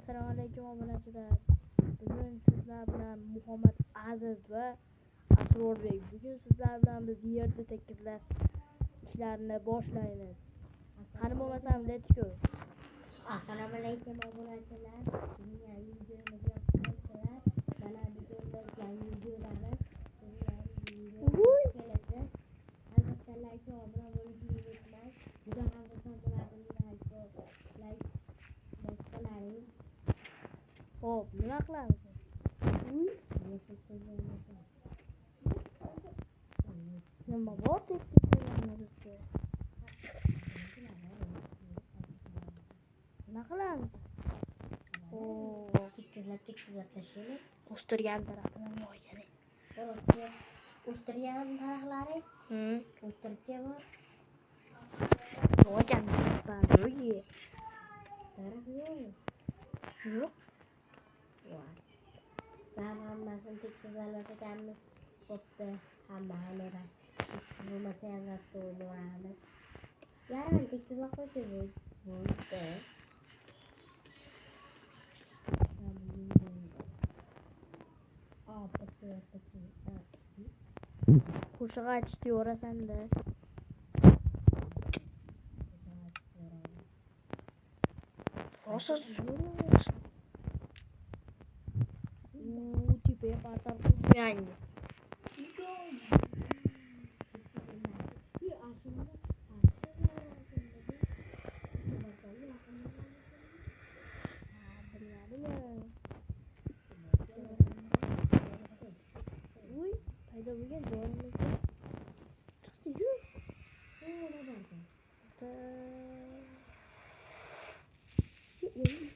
Assalomu alaykum obunachilar. Bugun sizlar bilan Muhammad Aziz va Asrorbek. Bugun sizlar bilan biz yerda tekizlash ishlarini boshlaymiz. Qani bo'lmasam let's go. Assalomu alaykum obunachilar. Bizning yangi videomizni yoqtirsanglar, mana bugun biz yangi videolarni keladi. Albatta like va obuna bo'lishingizni unutmang. Juda ham xursand bo'lardim like bosqalaring. Xo'p, nima qilamiz? Nima bor tekizlaganimizda? Nima qilamiz? Tekizlab tashlaymiz. O'stirgan daraxtini yo'yganing. O'stirgan daraxtlaring o'stirib kelib Yo'ygan daraxtlarni yo'q. Hammasini tekizlab ekanmiz. Bo'pti, hamma bo'lmasa ham o'ynaymiz. Yarim tekizlab qo'ydik. Bo'ldi. Qo'shiq aytishni o'rasan-da. Типа портал yangi. Uy, paydo bo'lgan joyimizda chiqdi-yu.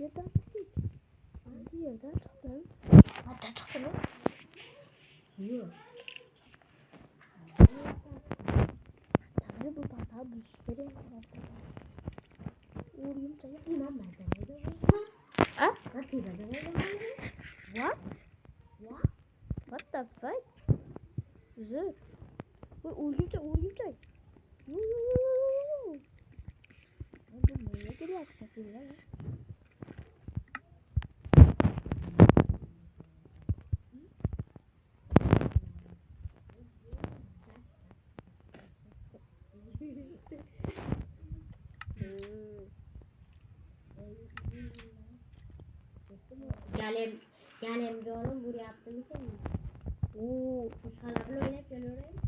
Yerdan chiqdik. Yerdan chiqdim. Hatta chiqdimi? Yo'q. Tabii bu portal buzish kerak. O'rgimcha Imom mazalida Huh? What? What the fuck? Zır. Wait, o'rgimcha. Bu nega kelyapti sizlar? Galim jonim bo'lyaptimikin? Qo'shqalarni o'ylab kelaveraymi?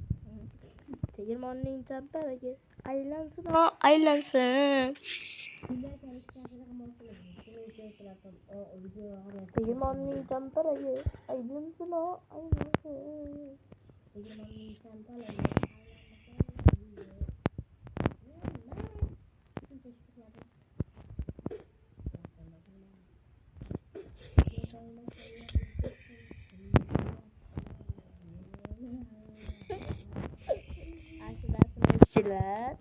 Tegirmonning chambaragi aylansin. Tegirmonning chambaragi aylansin. Silat.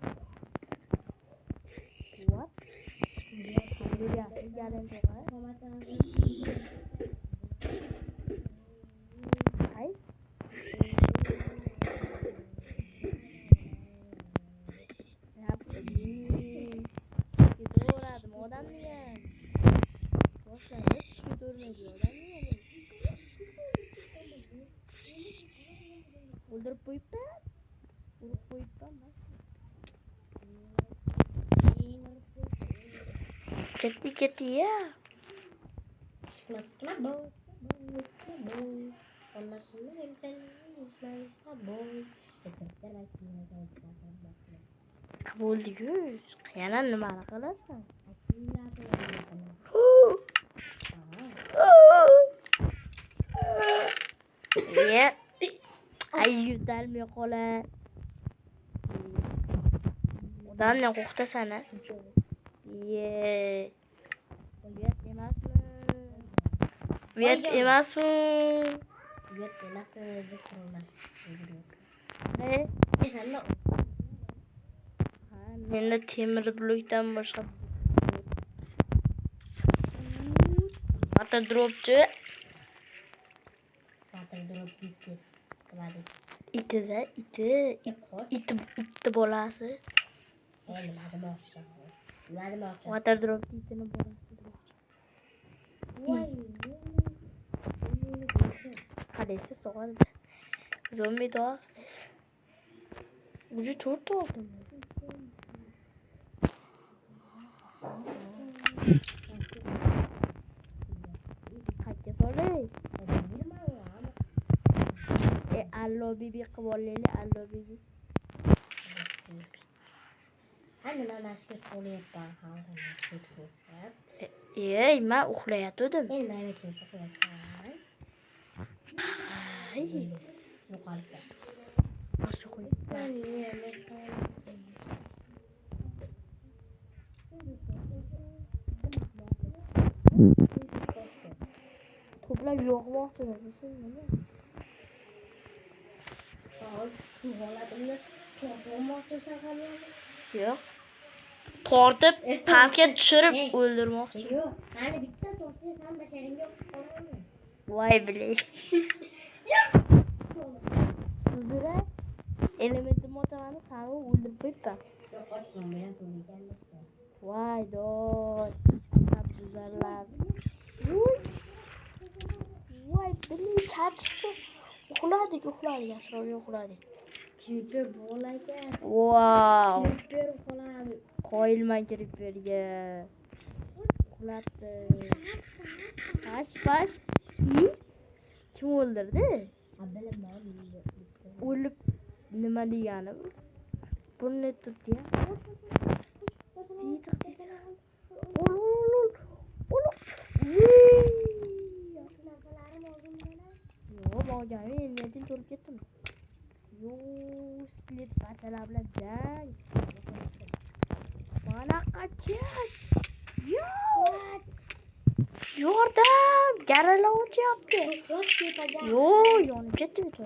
What? Dia jalan terus. Hai. Itu ada modal dia. Bosan, itu modal dia. Udah puipa. Ketdi ya. Bo'ldi-ku. Yana nima qilasan? Ya. Ayyutalmay qolar. Odamni qo'rqitasan-a? Ye. Uyat emasmi? Menda temir blokdan boshqa dropchi. Iti bolasi. Water drop itini bolasi. Zombi dog. Ucu 4 oldu. Kaçça sonra? Allo bibi kıvoleli allo bibi. Hani ben aşkı soruyorlar halkın aşkı soruyorlar. Ben uxlayatdim. Endi aytib qo'yasan. Ay, Yo'qoldi. yaxshi qo'y. To'plab yo'q vaqtida. Shu holatimda to'plamoqchisan qalyapti. Yo'q. Tortib, pastga tushirib o'ldirmoqchi. Yo'q, mani bitta to'pni ham basharingga qo'yaman. Voy bilay. Uzra elementi motorani sani o'ldirib qo'yibman. Yo'q, ochdim men to'liganlik. Voy doy. Abduzallar. Voy bilay tartishdi. Uxladik, Yasrob uxladik. Kliper bo'laga. Wow. Kliper uxladi. Qo'yilman Kliperga. Uxlatdi. Pash. Kim o'ldirdi? O'lib nima degani bu? Buni tutdi-ya. Yo'q, bog'jani endi to'lib ketdim. Sklet batalar bilan jang. Mana qachon? Yordam! Garala o'chyapti. Yo'q, yonib ketdi bitta.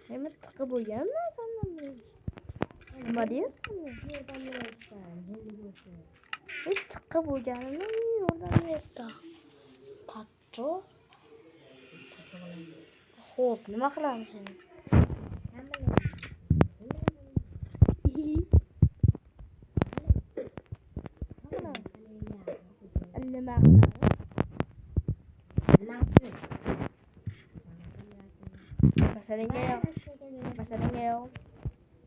Nima tiqib bo'lganmi sendan beri? Nima deyapsan? Hech tiqib bo'lganimni yordam berdi. Patro. Xo'p, nima qilamiz endi? Nima qilamiz? Masalanga yo'q.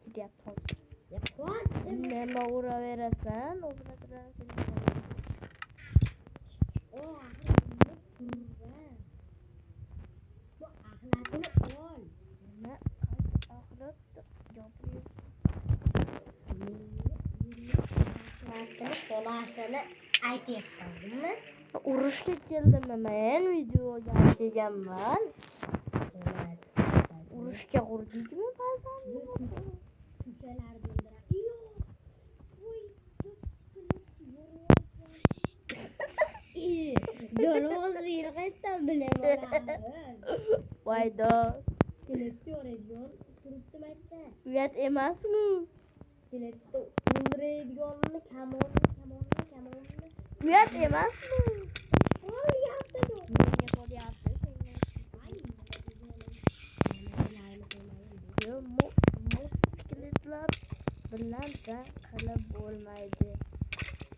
Ketyapti. Nima uraverasan? U bilan turasan. Xolasini aytyapmanmi? Urushga keldim men videoga tashlaganman. Urushga urdikmi ba'zan? Shunchalar bildiradi. Yolg'iz yirg'aysan bilaman. Voy doy. Skeletni o'raydigan turibdi maysa. Uyat emasmi? Skeletni o'ldiradiganni kamonni. Uyat emasmi? Qo'lyapti. Menga qo'lyapti. Skeletlar bilan jang qilib bo'lmaydi.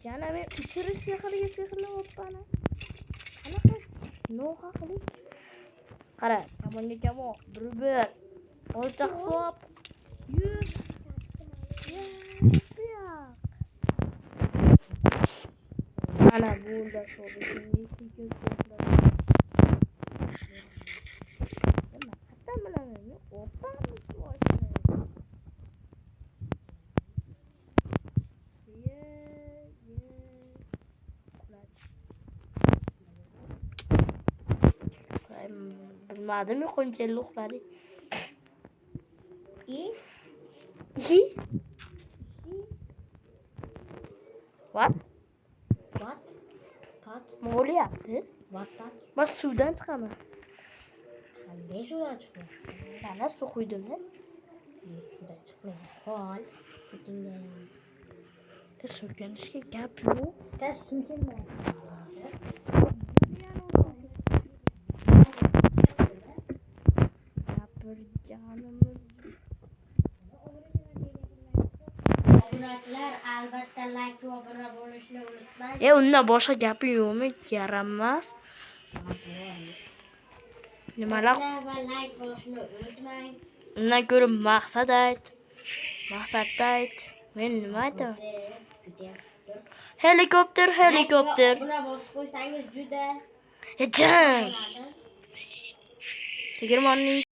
Yana men uchirish sehrlayapman. Qanaqa nohaqlik? Qara, kamonga bir o'lchoq hisob 100. Ana bo'ldi sho'bi. Bilmadim qanchalik uxladik. What? Nima bo'lyapti? Men suvdan chiqaman. Qanday suvdan chiqaman? Mana suv quydim-da. Suvdan chiqmaydi. Qol. Ketingga. Suvganishga gap yo'q. Suvganman. Obunachilar albatta like va obuna bo'lishni unutmang. Undan boshqa gapi yo'qmi? Yaramas. Nimalar? Va like bosishni unutmang. Undan ko'ra maqsad ayt. Maqsadni ayt. Men nima aytaman? Helikopter. Buna bosib qo'ysangiz juda Yechim. bo'ladi. Tegirmonning